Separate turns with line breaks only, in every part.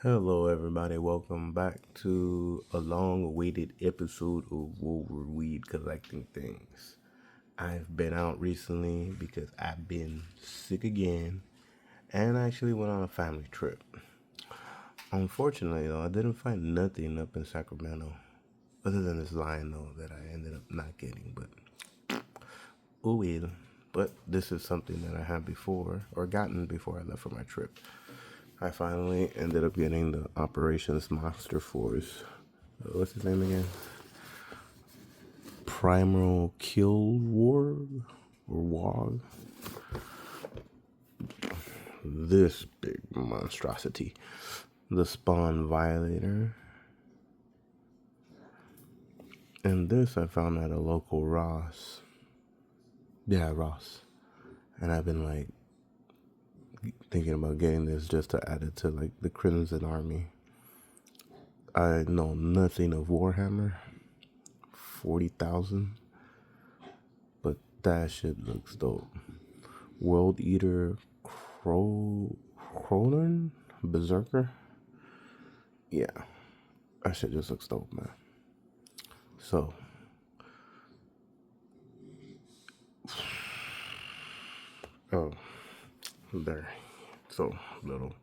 Hello, everybody. Welcome back to a long-awaited episode of Weed Collecting Things. I've been out recently because I've been sick again, and I actually went on a family trip. Unfortunately, though, I didn't find nothing up in Sacramento, other than this lion, though, that I ended up not getting. But oh well. But this is something that I had before, or gotten before I left for my trip. I finally ended up getting the Operations Monster Force. What's his name again? Primal Kill Warg or Wog. This big monstrosity. The Spawn Violator. And this I found at a local Ross. Yeah, Ross. And I've been like thinking about getting this just to add it to like the Crimson Army. I know nothing of Warhammer. 40,000. But that shit looks dope. World Eater Cronin? Berserker? Yeah. That shit just looks dope, man. So. Oh. There. So, little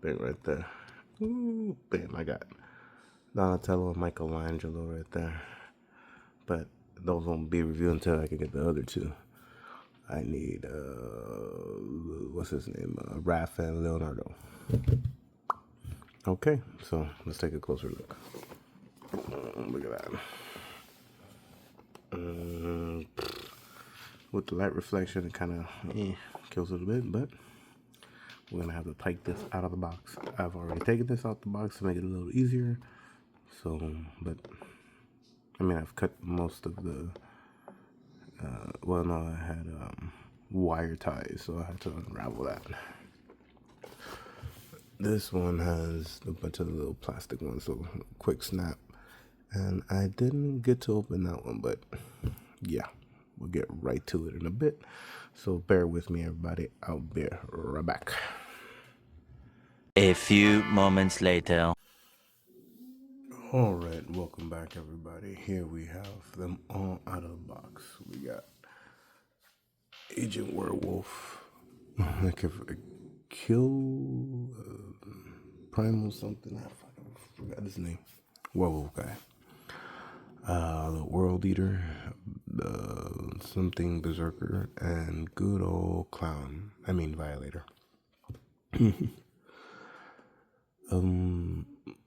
bit right there. Ooh, bam, I got Donatello and Michelangelo right there. But those won't be reviewed until I can get the other two. I need, what's his name? Raph and Leonardo. Okay, so let's take a closer look. Look at that. With the light reflection, it kind of kills it a bit, but we're going to have to take this out of the box. I've already taken this out the box to make it a little easier. So, but, I mean, I've cut most of the, I had wire ties, so I had to unravel that. This one has a bunch of the little plastic ones, so quick snap. And I didn't get to open that one, but yeah, we'll get right to it in a bit. So bear with me, everybody. I'll be right back.
A few moments later.
All right, welcome back, everybody. Here we have them all out of the box. We got Agent Werewolf. I kill Primal something. I forgot his name. Werewolf guy. The World Eater, something Berserker, and good old Clown. I mean Violator.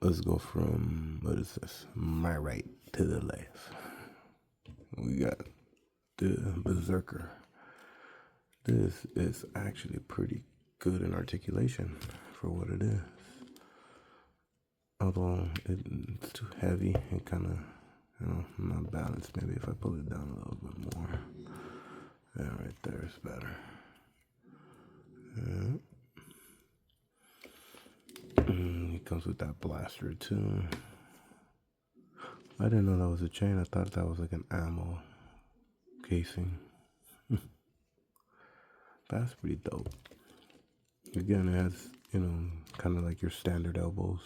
Let's go from, what is this? My right to the left. We got the Berserker. This is actually pretty good in articulation for what it is. Although it's too heavy, it kind of, not balanced. Maybe if I pull it down a little bit more. Yeah, right there is better. It comes with that blaster too. I didn't know that was a chain. I thought that was like an ammo casing. That's pretty dope. Again, it has, kind of like your standard elbows.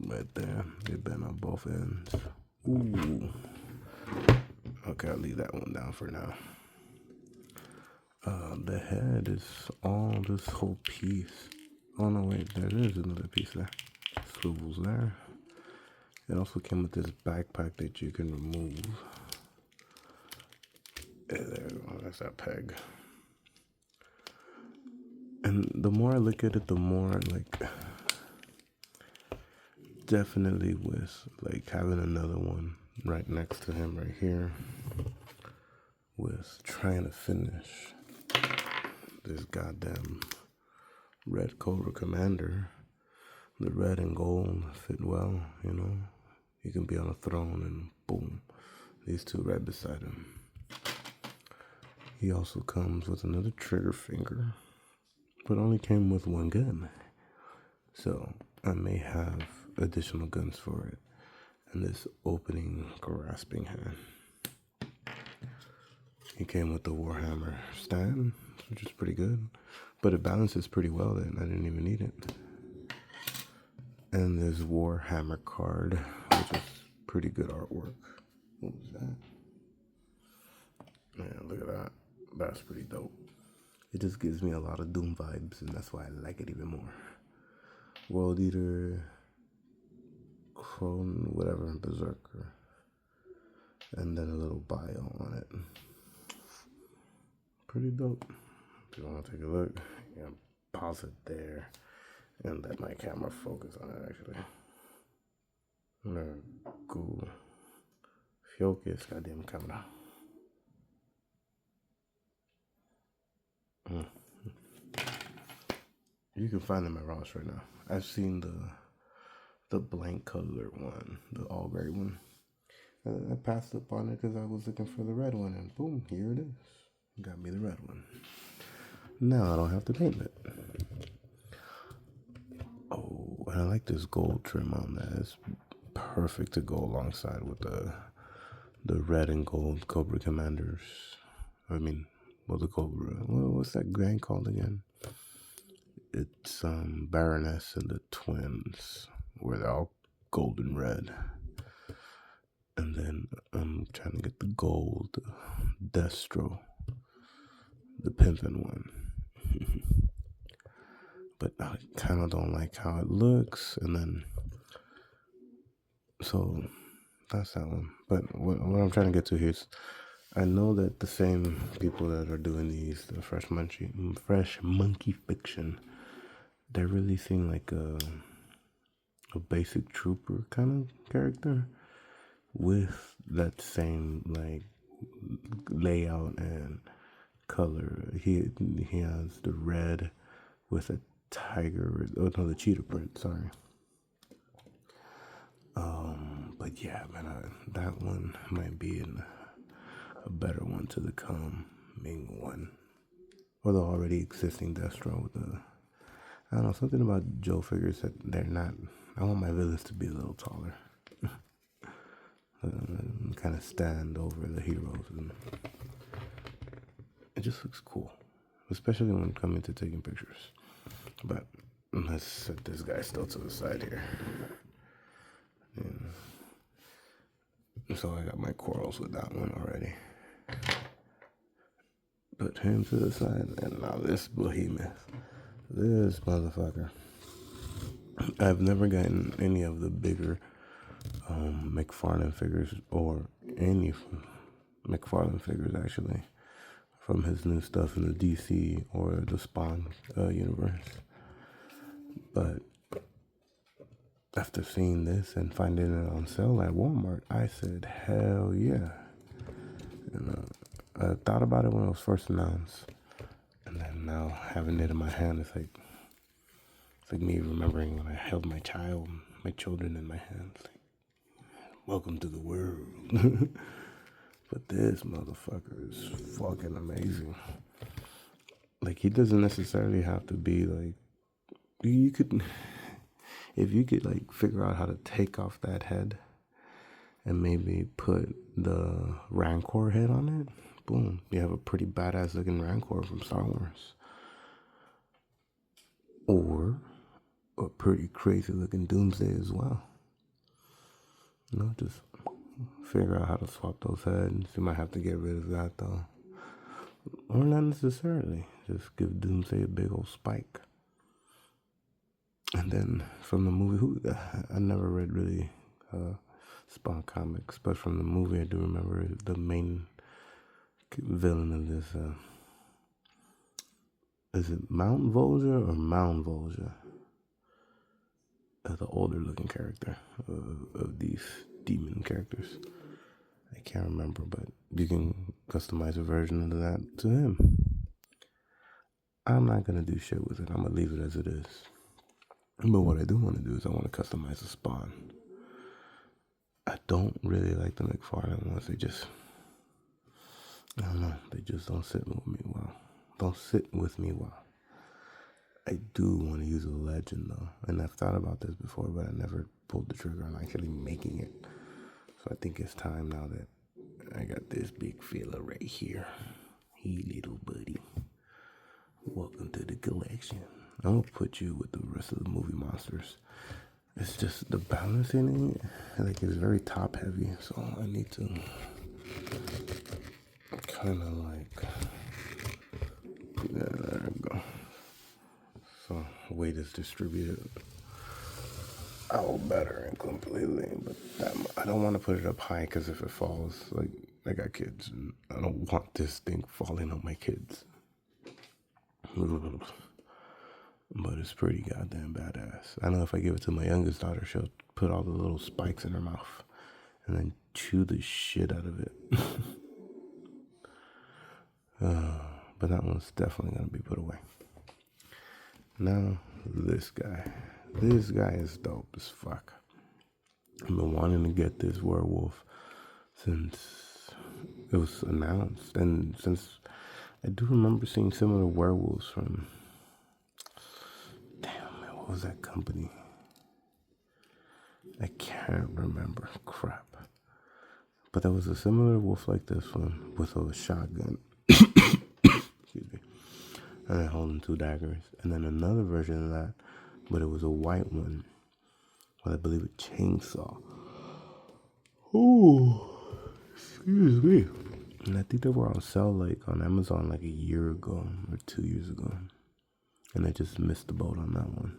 Right there. They bend on both ends. Ooh. Okay, I'll leave that one down for now. The head is all this whole piece. Oh no, wait, there is another piece there. Swivels there. It also came with this backpack that you can remove. Yeah, there we go, that's that peg. And the more I look at it, the more definitely with having another one right next to him right here, with trying to finish this goddamn Red Cobra Commander. The red and gold fit well, He can be on a throne and boom, these two right beside him. He also comes with another trigger finger, but only came with one gun. So I may have additional guns for it. And this opening grasping hand. He came with the Warhammer stand, which is pretty good. But it balances pretty well then. I didn't even need it. And this Warhammer card, which is pretty good artwork. What was that? Man, look at that. That's pretty dope. It just gives me a lot of Doom vibes, and that's why I like it even more. World Eater, Crone, whatever, Berserker. And then a little bio on it. Pretty dope. If you want to take a look, you can pause it there and let my camera focus on it actually. Cool. Focus, goddamn camera. You can find them at Ross right now. I've seen the blank color one, the all gray one. I passed up on it because I was looking for the red one, and boom, here it is. Got me the red one. Now I don't have to paint it. Oh, and I like this gold trim on that. It's perfect to go alongside with the red and gold Cobra Commanders. I mean, well, the Cobra. What's that gang called again? It's Baroness and the Twins, where they're all gold and red. And then I'm trying to get the gold Destro, the pimpin' one. But I kind of don't like how it looks. And then, so that's that one. But what I'm trying to get to here is, I know that the same people that are doing these, the Fresh Monkey Fiction, they're releasing like a basic trooper kind of character with that same like layout and color. He has the red with a tiger, the cheetah print, sorry. But yeah, man, that one might be a better one to the coming one. Or the already existing Destro with I don't know, something about Joe figures that they're not, I want my villains to be a little taller. Kind of stand over the heroes, and it just looks cool, especially when coming to taking pictures. But let's set this guy still to the side here. And so I got my quarrels with that one already. Put him to the side, and now this behemoth, this motherfucker. I've never gotten any of the bigger McFarlane figures, or any McFarlane figures actually, from his new stuff in the DC or the Spawn universe. But after seeing this and finding it on sale at Walmart, I said, hell yeah. And I thought about it when it was first announced, and then now having it in my hand, it's like me remembering when I held my children in my hands. Like, welcome to the world. But this motherfucker is fucking amazing. Like, he doesn't necessarily have to be like, if you could like figure out how to take off that head and maybe put the Rancor head on it, boom, you have a pretty badass looking Rancor from Star Wars. Or a pretty crazy looking Doomsday as well. You know, just figure out how to swap those heads. You might have to get rid of that though. Or not necessarily. Just give Doomsday a big old spike. And then from the movie, I never read really Spawn comics, but from the movie I do remember the main villain of this, is it Mount Volja or Mount Volja? The older looking character of these demon characters. I can't remember, but you can customize a version of that to him. I'm not going to do shit with it. I'm going to leave it as it is. But what I do want to do is I want to customize a Spawn. I don't really like the McFarlane ones. They just, I don't know, they just don't sit with me well. I do want to use a legend though, and I've thought about this before, but I never pulled the trigger on actually making it. So I think it's time now that I got this big fella right here. Hey little buddy, welcome to the collection. I'm gonna put you with the rest of the movie monsters. It's just the balancing, like, it's very top heavy, so I need to kind of like, yeah, there we go. So weight is distributed out better and completely, but I don't want to put it up high because if it falls, like, I got kids and I don't want this thing falling on my kids. But it's pretty goddamn badass. I know if I give it to my youngest daughter, she'll put all the little spikes in her mouth and then chew the shit out of it. But that one's definitely gonna be put away. Now, this guy. This guy is dope as fuck. I've been wanting to get this werewolf since it was announced, and since I do remember seeing similar werewolves from, damn man, what was that company? I can't remember. Crap. But there was a similar wolf like this one with a shotgun. Excuse me. And then holding 2 daggers. And then another version of that, but it was a white one with, I believe, a chainsaw. Ooh, excuse me. And I think they were on sale like on Amazon like a year ago or 2 years ago. And I just missed the boat on that one.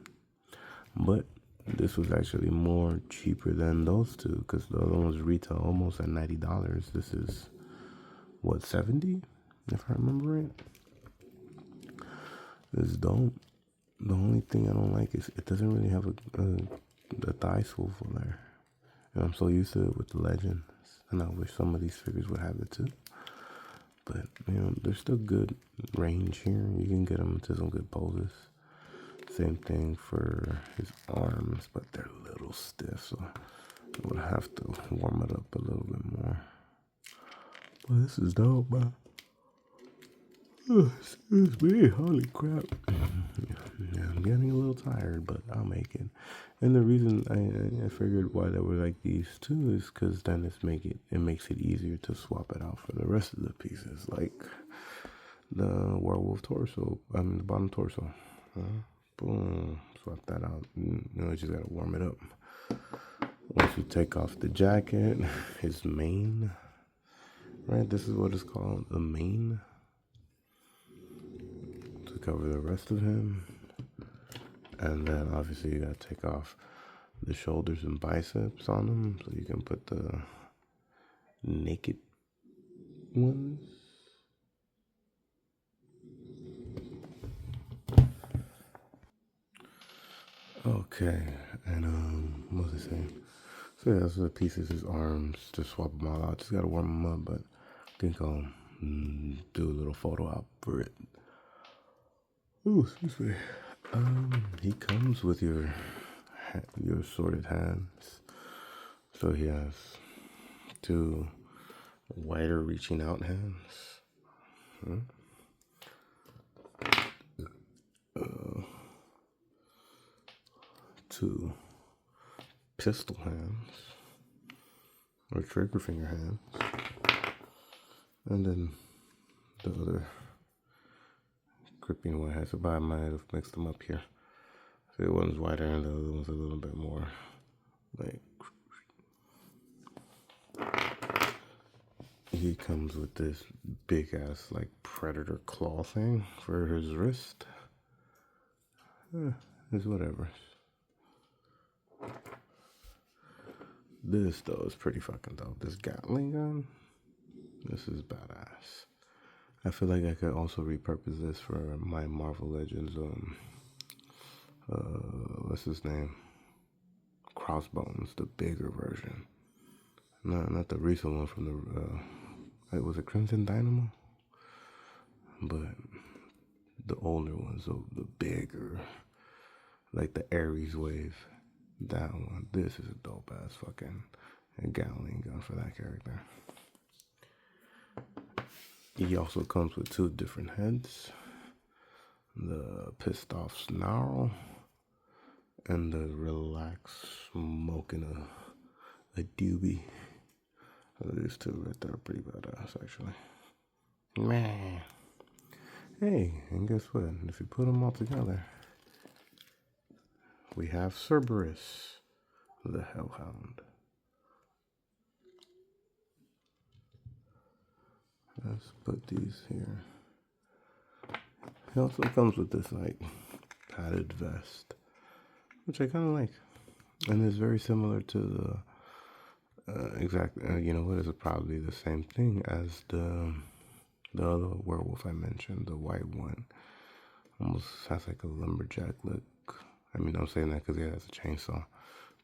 But this was actually more cheaper than those two because the other ones retail almost at $90. This is, what, 70? If I remember right. It's dope. The only thing I don't like is it doesn't really have a thigh swivel there. And I'm so used to it with the Legends. And I wish some of these figures would have it too. But, you know, there's still good range here. You can get them into some good poses. Same thing for his arms, but they're a little stiff, so I would have to warm it up a little bit more. But this is dope, man. Oh, excuse me, holy crap. Yeah, I'm getting a little tired, but I'll make it. And the reason I figured why they were like these too is because then it makes it easier to swap it out for the rest of the pieces, like the werewolf torso. I mean the bottom torso. Boom, swap that out. You know, you just gotta warm it up. Once you take off the jacket, his mane, right? This is what it's called, the mane. To cover the rest of him. And then obviously you gotta take off the shoulders and biceps on him so you can put the naked ones. Okay, and what was I saying? So yeah, those are the pieces, his arms, just swap them all out. Just gotta warm them up, but I think I'll do a little photo op for it. Ooh, excuse me. He comes with your sorted hands. So he has 2 wider reaching out hands. 2 pistol hands, or trigger finger hands, and then the other gripping one has, but I might have mixed them up here. So one's wider and the other one's a little bit more like. He comes with this big ass like predator claw thing for his wrist. It's whatever. This though is pretty fucking dope. This Gatling gun, this is badass. I feel like I could also repurpose this for my Marvel Legends. What's his name? Crossbones, the bigger version. Not the recent one from the. Was it Crimson Dynamo? But the older ones, so the bigger, like the Ares wave. That one. This is a dope ass fucking Gatling gun for that character. He also comes with 2 different heads. The pissed off snarl and the relaxed smoking a doobie. These 2 right there are pretty badass actually. Man. Hey, and guess what? If you put them all together, we have Cerberus. the Hellhound. Let's put these here. It also comes with this like padded vest, which I kind of like, and it's very similar to the you know what, is probably the same thing as the other werewolf I mentioned, the white one. Almost has like a lumberjack look. I mean, I'm saying that because he has a chainsaw,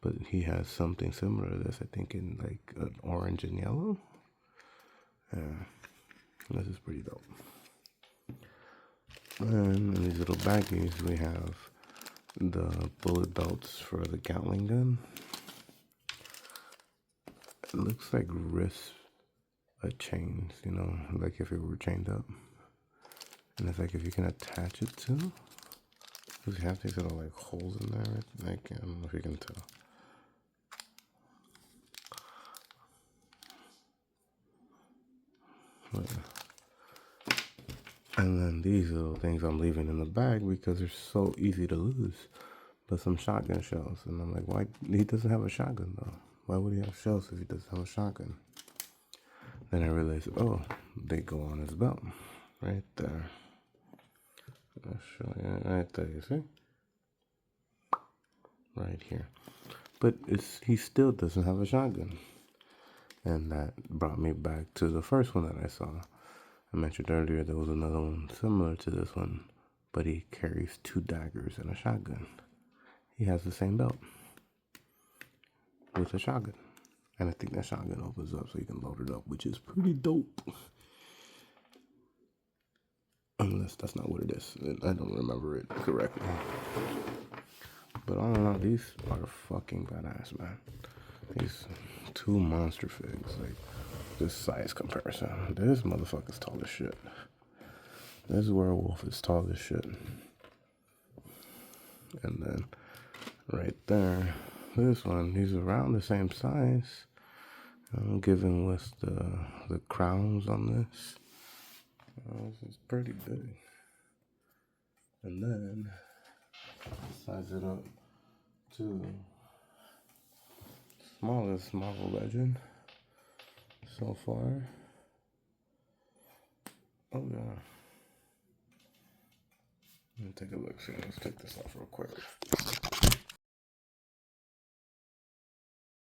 but he has something similar to this. I think in like an orange and yellow. Yeah, this is pretty dope. And in these little baggies, we have the bullet belts for the Gatling gun. It looks like wrist chains, you know, like if it were chained up. And it's like if you can attach it to, because you have these little like holes in there. Like, I don't know if you can tell. But, and then these little things I'm leaving in the bag because they're so easy to lose. But some shotgun shells. And I'm like, why? He doesn't have a shotgun though. Why would he have shells if he doesn't have a shotgun? Then I realized, oh, they go on his belt. Right there. I'll show you right there, you see? Right here. But he still doesn't have a shotgun. And that brought me back to the first one that I saw. I mentioned earlier there was another one similar to this one, but he carries 2 daggers and a shotgun. He has the same belt with a shotgun. And I think that shotgun opens up so you can load it up, which is pretty dope. Unless that's not what it is. I don't remember it correctly. But I don't know, these are fucking badass, man. These 2 monster figs, like, this size comparison. This motherfucker's tall as shit. This werewolf is tall as shit. And then, right there, this one, he's around the same size. Given with the crowns on this. This is pretty big. And then, size it up to smallest Marvel Legend so far. Oh yeah. Let me take a look. See, let's take this off real quick.